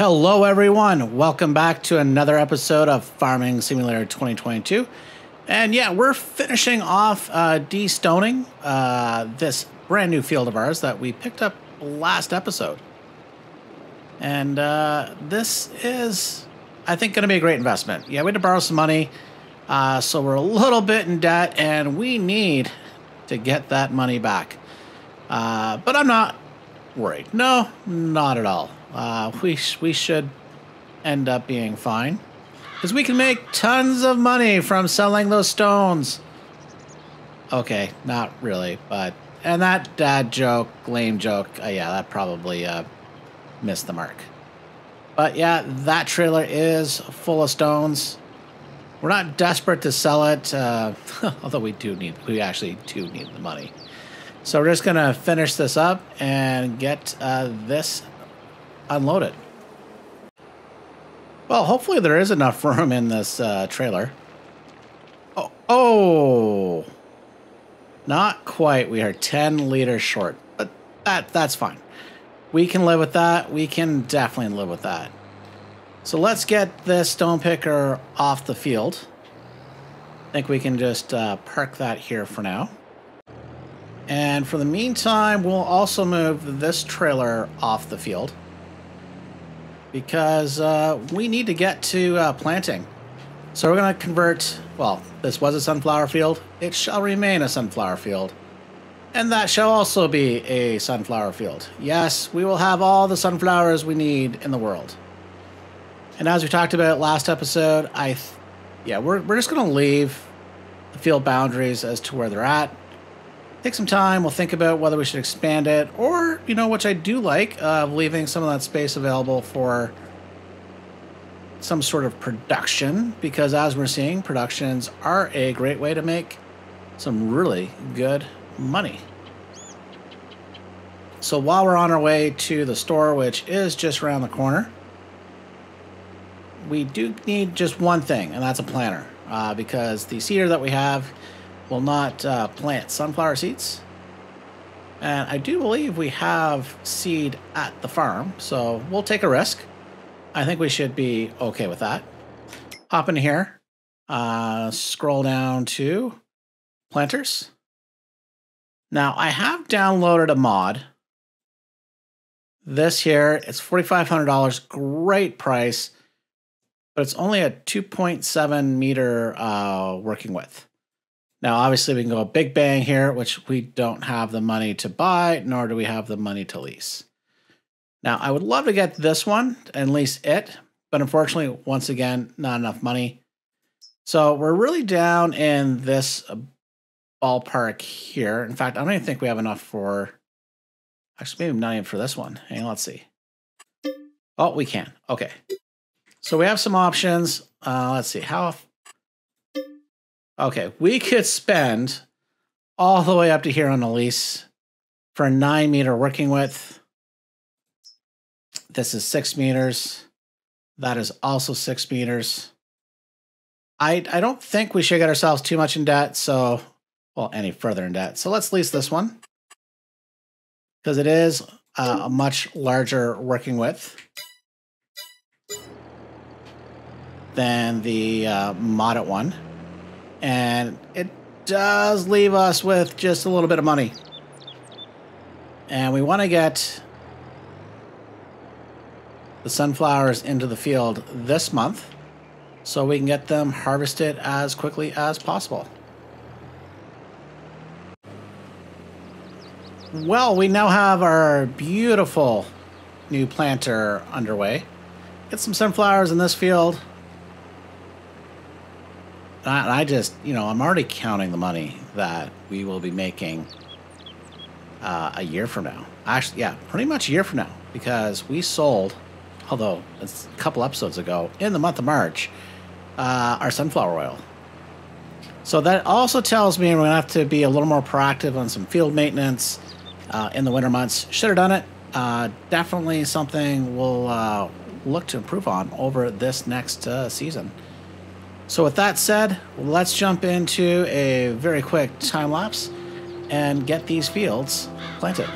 Hello, everyone. Welcome back to another episode of Farming Simulator 2022. And yeah, we're finishing off de-stoning this brand new field of ours that we picked up last episode. And this is, I think, going to be a great investment. Yeah, we had to borrow some money, so we're a little bit in debt, and we need to get that money back. But I'm not worried. No, not at all. We should end up being fine, because we can make tons of money from selling those stones. Okay, not really, but... And that dad joke, lame joke, yeah, that probably missed the mark. But yeah, that trailer is full of stones. We're not desperate to sell it, although we actually do need the money. So we're just gonna finish this up and get this unloaded. Well, hopefully there is enough room in this trailer. Oh, not quite. We are 10 liters short, but that's fine. We can live with that. We can definitely live with that. So let's get this stone picker off the field. I think we can just park that here for now. And for the meantime, we'll also move this trailer off the field, because we need to get to planting. So we're going to convert, well, this was a sunflower field. It shall remain a sunflower field. And that shall also be a sunflower field. Yes, we will have all the sunflowers we need in the world. And as we talked about last episode, we're just going to leave the field boundaries as to where they're at. Take some time, we'll think about whether we should expand it, or, which I do like, leaving some of that space available for some sort of production, because as we're seeing, productions are a great way to make some really good money. So while we're on our way to the store, which is just around the corner, we do need just one thing, and that's a planter, because the seeder that we have will not plant sunflower seeds. And I do believe we have seed at the farm, so we'll take a risk. I think we should be okay with that. Hop in here, scroll down to planters. Now I have downloaded a mod. This here, it's $4,500, great price, but it's only a 2.7 meter working width. Now, obviously, we can go big bang here, which we don't have the money to buy, nor do we have the money to lease. Now, I would love to get this one and lease it, but unfortunately, once again, not enough money. So we're really down in this ballpark here. In fact, I don't even think we have enough for... Actually, maybe not even for this one. Hang on, let's see. Oh, we can. Okay. So we have some options. Let's see. Okay, we could spend all the way up to here on the lease for a 9 meter working width. This is 6 meters. That is also 6 meters. I don't think we should get ourselves too much in debt, any further in debt. So let's lease this one, because it is a much larger working width than the modded one. And it does leave us with just a little bit of money. And we want to get the sunflowers into the field this month so we can get them harvested as quickly as possible. Well, we now have our beautiful new planter underway. Get some sunflowers in this field. I just, I'm already counting the money that we will be making a year from now. Actually, yeah, pretty much a year from now, because we sold, although it's a couple episodes ago, in the month of March, our sunflower oil. So that also tells me we're going to have to be a little more proactive on some field maintenance in the winter months. Should have done it. Definitely something we'll look to improve on over this next season. So with that said, let's jump into a very quick time lapse and get these fields planted.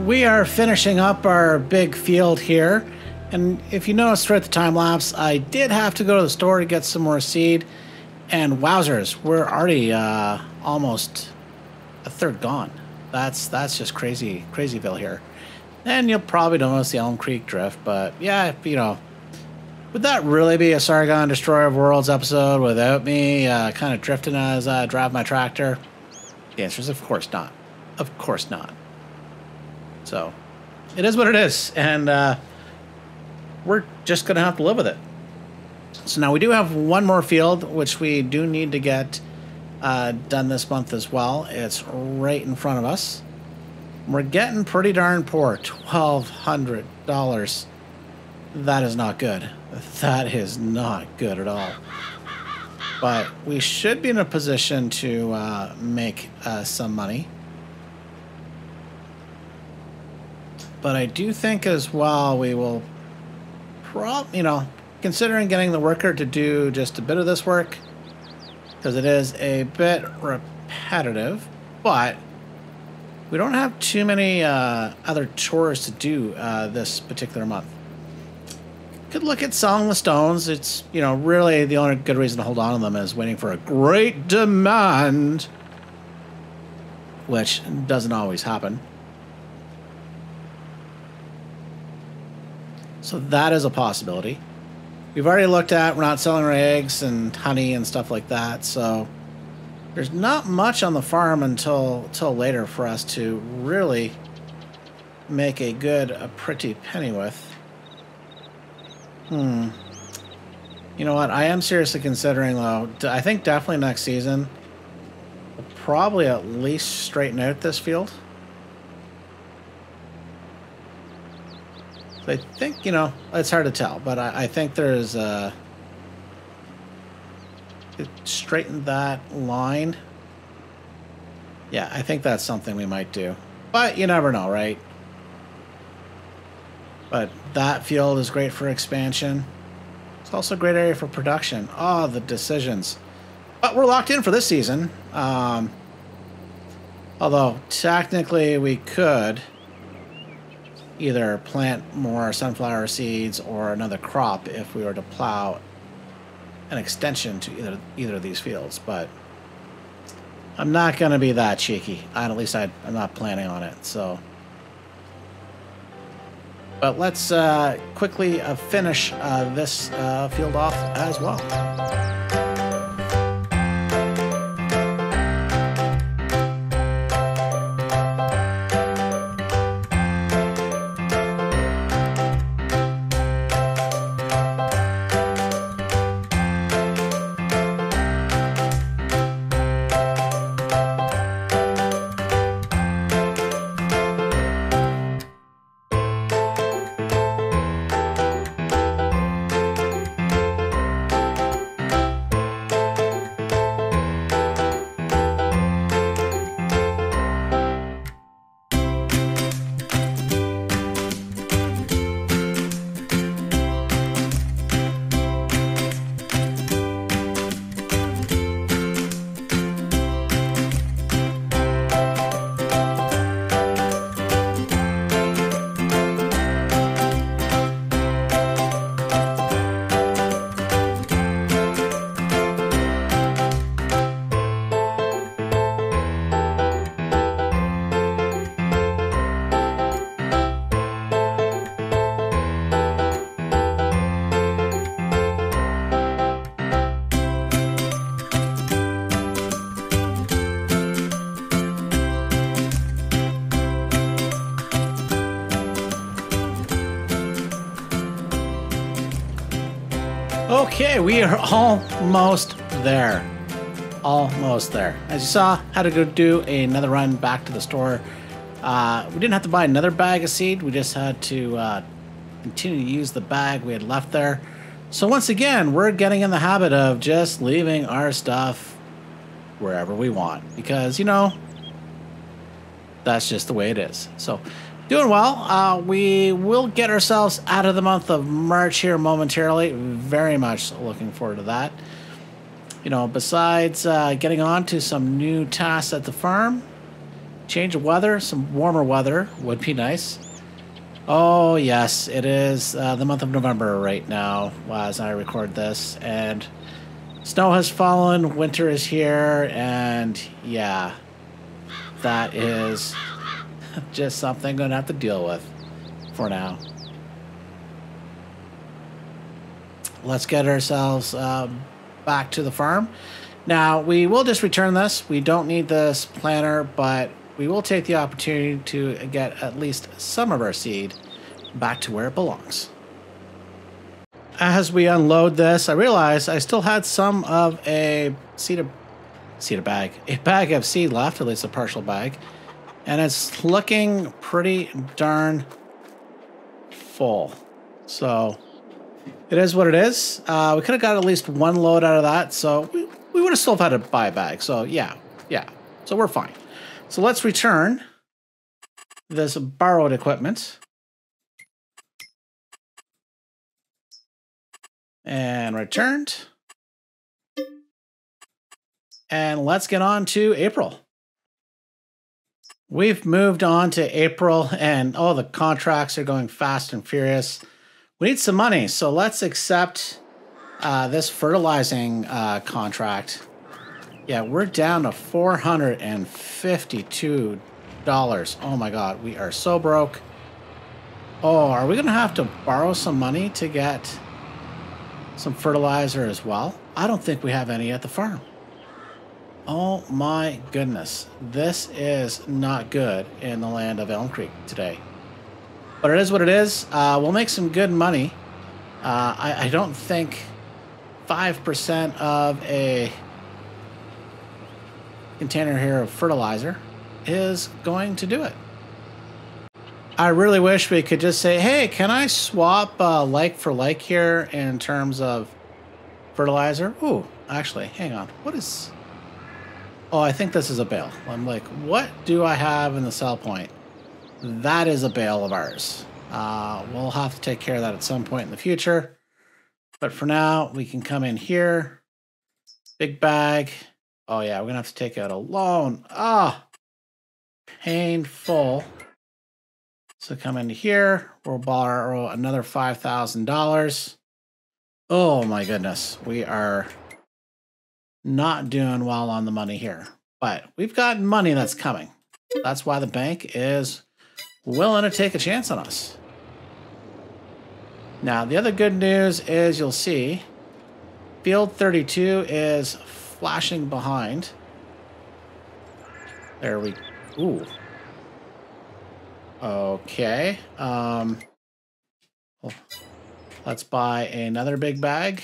we are finishing up our big field here. And if you notice throughout the time lapse, I did have to go to the store to get some more seed. And wowzers, we're already almost a third gone. That's just crazyville here. And you'll probably notice the Elmcreek drift, but yeah, you know, would that really be a Sargon Destroyer of Worlds episode without me kind of drifting as I drive my tractor? The answer is of course not. Of course not. So, it is what it is, and we're just going to have to live with it. So now we do have one more field, which we do need to get done this month as well. It's right in front of us. We're getting pretty darn poor. $1,200. That is not good. That is not good at all. But we should be in a position to make some money. But I do think as well we will considering getting the worker to do just a bit of this work, because it is a bit repetitive, but we don't have too many other chores to do this particular month. Could look at selling the stones. It's, really the only good reason to hold on to them is waiting for a great demand, which doesn't always happen. So that is a possibility. We've already looked at, we're not selling our eggs and honey and stuff like that, so there's not much on the farm until later for us to really make a pretty penny with. You know what? I am seriously considering, though. I think definitely next season we'll probably at least straighten out this field. I think, it's hard to tell, but I think there's straighten that line. Yeah, I think that's something we might do. But you never know, right? But that field is great for expansion. It's also a great area for production. Oh, the decisions. But we're locked in for this season. Although, technically, we could either plant more sunflower seeds or another crop if we were to plow an extension to either of these fields, but I'm not going to be that cheeky. At least I'm not planning on it. So, but let's quickly finish this field off as well. Okay, we are almost there. Almost there. As you saw, had to go do another run back to the store. We didn't have to buy another bag of seed. We just had to continue to use the bag we had left there. So once again, we're getting in the habit of just leaving our stuff wherever we want. Because, that's just the way it is. So, doing well. We will get ourselves out of the month of March here momentarily. Very much looking forward to that. Besides getting on to some new tasks at the farm, change of weather, some warmer weather would be nice. Oh, yes, it is the month of November right now as I record this. And snow has fallen, winter is here, and yeah, that is just something I'm going to have to deal with for now. Let's get ourselves back to the farm. Now, we will just return this. We don't need this planter, but we will take the opportunity to get at least some of our seed back to where it belongs. As we unload this, I realized I still had some of a bag of seed left, at least a partial bag, and it's looking pretty darn full. So it is what it is. We could have got at least one load out of that, so we would have still had to buy a bag. So yeah, so we're fine. So let's return this borrowed equipment. And returned. And let's get on to April. We've moved on to April, and oh, the contracts are going fast and furious. We need some money, so let's accept this fertilizing contract. Yeah, we're down to $452. Oh my God, we are so broke. Oh, are we gonna have to borrow some money to get some fertilizer as well? I don't think we have any at the farm. Oh my goodness, this is not good in the land of Elmcreek today. But it is what it is. We'll make some good money. I don't think 5% of a container here of fertilizer is going to do it. I really wish we could just say, hey, can I swap like for like here in terms of fertilizer? Ooh, actually, hang on. What is... Oh, I think this is a bale. I'm like, what do I have in the sell point? That is a bale of ours. We'll have to take care of that at some point in the future. But for now, we can come in here. Big bag. Oh, yeah, we're going to have to take out a loan. Ah, painful. So come into here. We'll borrow another $5,000. Oh, my goodness. We are not doing well on the money here. But we've got money that's coming. That's why the bank is willing to take a chance on us. Now, the other good news is you'll see field 32 is flashing behind. There we go. Ooh. Okay. Let's buy another big bag.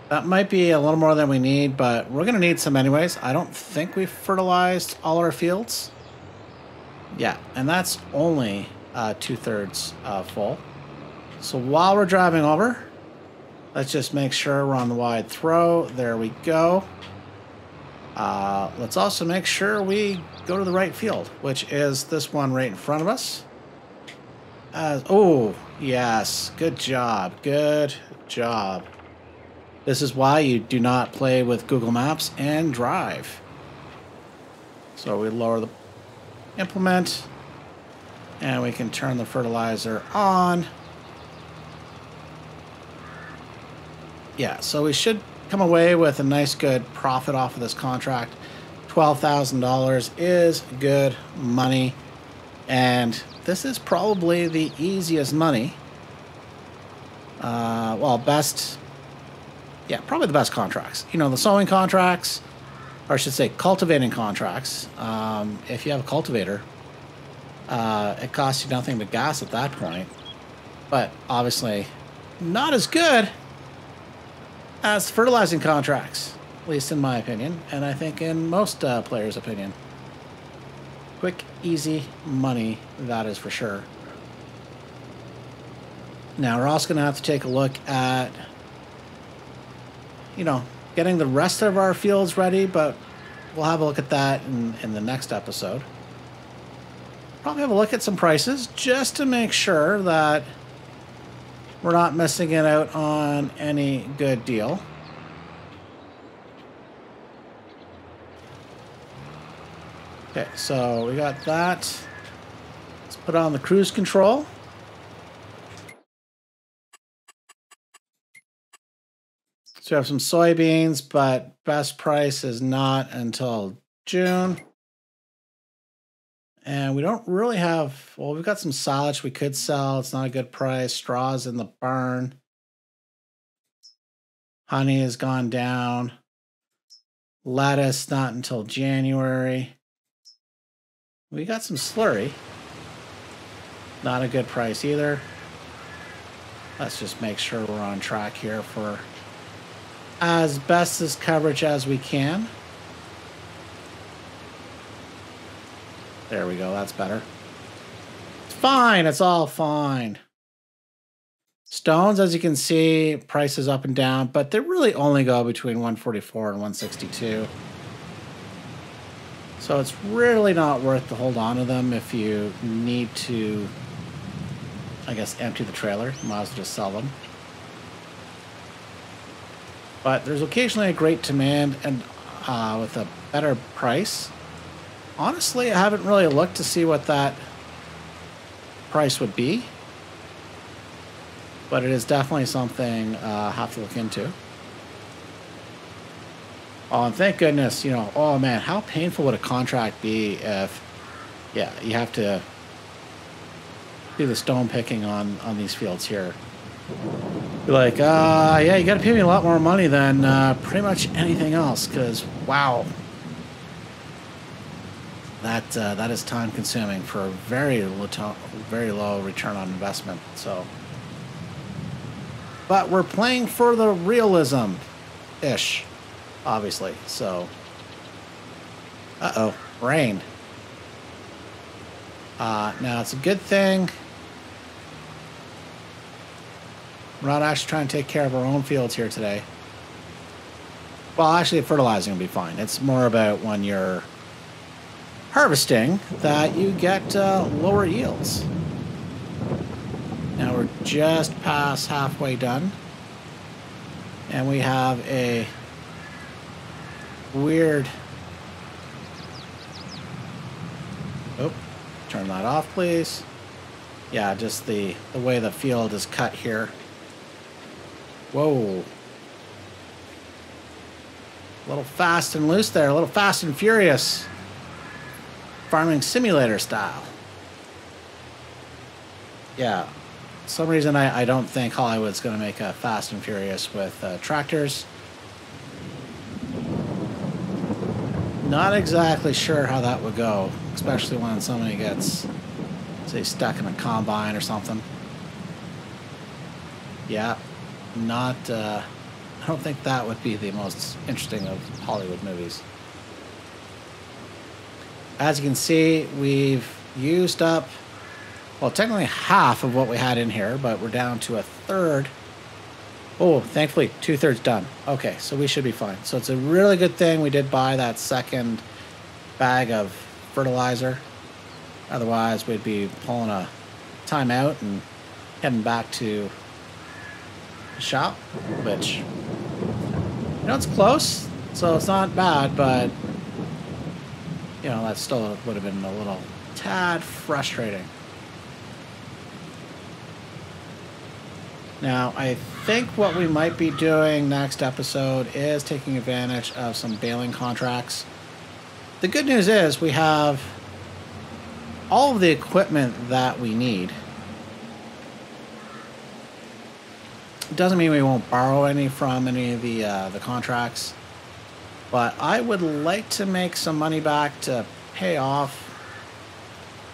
That might be a little more than we need, but we're going to need some anyways. I don't think we've fertilized all our fields. Yeah, and that's only 2/3 full. So while we're driving over, let's just make sure we're on the wide throw. There we go. Let's also make sure we go to the right field, which is this one right in front of us. Oh, yes. Good job. Good job. This is why you do not play with Google Maps and drive. So we lower the implement, and we can turn the fertilizer on. Yeah, so we should come away with a nice, good profit off of this contract. $12,000 is good money, and this is probably the easiest money. Well, best... Yeah, probably the best contracts. You know, the sowing contracts, or I should say cultivating contracts. If you have a cultivator, it costs you nothing but gas at that point. But obviously, not as good as fertilizing contracts, at least in my opinion, and I think in most players' opinion. Quick, easy money, that is for sure. Now, we're also going to have to take a look at, you know, getting the rest of our fields ready, but we'll have a look at that in the next episode. Probably have a look at some prices just to make sure that we're not missing it out on any good deal. Okay, so we got that. Let's put on the cruise control. So we have some soybeans, but best price is not until June. And we don't really have, well, we've got some silage we could sell. It's not a good price. Straw's in the barn. Honey has gone down. Lettuce not until January. We got some slurry. Not a good price either. Let's just make sure we're on track here for as best as coverage as we can. There we go, that's better. It's fine, it's all fine. Stones, as you can see, prices up and down, but they really only go between 144 and 162. So it's really not worth to hold on to them if you need to, I guess, empty the trailer. You might as well just sell them. But there's occasionally a great demand and with a better price. Honestly, I haven't really looked to see what that price would be. But it is definitely something I have to look into. Oh, and thank goodness, you know, oh man, how painful would a contract be if, yeah, you have to do the stone picking on these fields here. Be like, yeah, you got to pay me a lot more money than pretty much anything else, because wow, that is time consuming for a very low return on investment. So, but we're playing for the realism-ish. Obviously, so. Uh-oh, rain. Now, it's a good thing we're not actually trying to take care of our own fields here today. Well, actually, fertilizing will be fine. It's more about when you're harvesting that you get lower yields. Now, we're just past halfway done. And we have a weird, oh, turn that off, please. Yeah, just the way the field is cut here. Whoa. A little fast and loose there, a little fast and furious. Farming simulator style. Yeah, for some reason I don't think Hollywood's going to make a Fast and Furious with tractors. Not exactly sure how that would go, especially when somebody gets, say, stuck in a combine or something. Yeah, not, I don't think that would be the most interesting of Hollywood movies. As you can see, we've used up, well, technically half of what we had in here, but we're down to a third. Oh, thankfully, 2/3 done. Okay, so we should be fine. So it's a really good thing we did buy that second bag of fertilizer. Otherwise, we'd be pulling a timeout and heading back to the shop, which, you know, it's close, so it's not bad, but, you know, that still would have been a little tad frustrating. Now, I think what we might be doing next episode is taking advantage of some baling contracts. The good news is we have all of the equipment that we need. It doesn't mean we won't borrow any from any of the contracts, but I would like to make some money back to pay off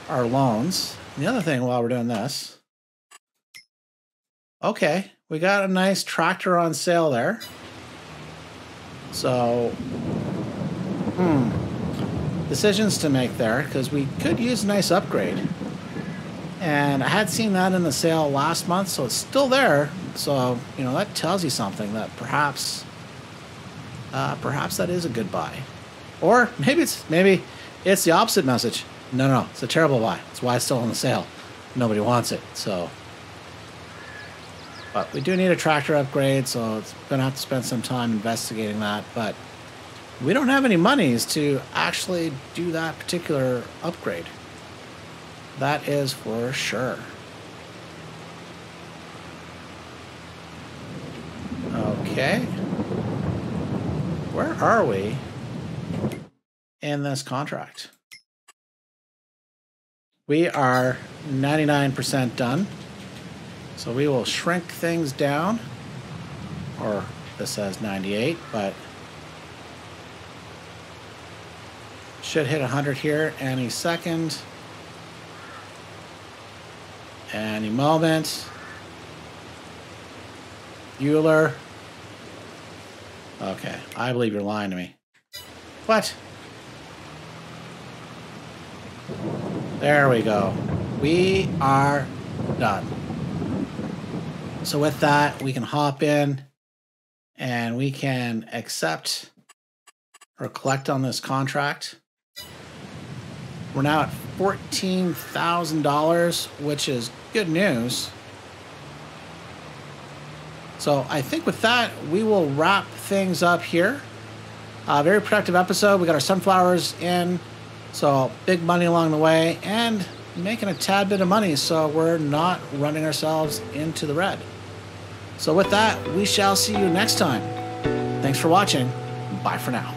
our loans. And the other thing while we're doing this, okay, we got a nice tractor on sale there. So, decisions to make there, because we could use a nice upgrade. And I had seen that in the sale last month, so it's still there. So, you know, that tells you something, that perhaps that is a good buy. Or maybe it's the opposite message. No, it's a terrible buy. That's why it's still on the sale. Nobody wants it, so. But we do need a tractor upgrade, so it's going to have to spend some time investigating that. But we don't have any monies to actually do that particular upgrade. That is for sure. Okay. Where are we in this contract? We are 99% done. So we will shrink things down. Or this says 98, but should hit 100 here any second. Any moment. Euler. Okay, I believe you're lying to me. What? There we go. We are done. So with that, we can hop in and we can accept or collect on this contract. We're now at $14,000, which is good news. So I think with that, we will wrap things up here. Very productive episode. We got our sunflowers in, so big money along the way, and making a tad bit of money, so we're not running ourselves into the red. So with that, we shall see you next time. Thanks for watching. Bye for now.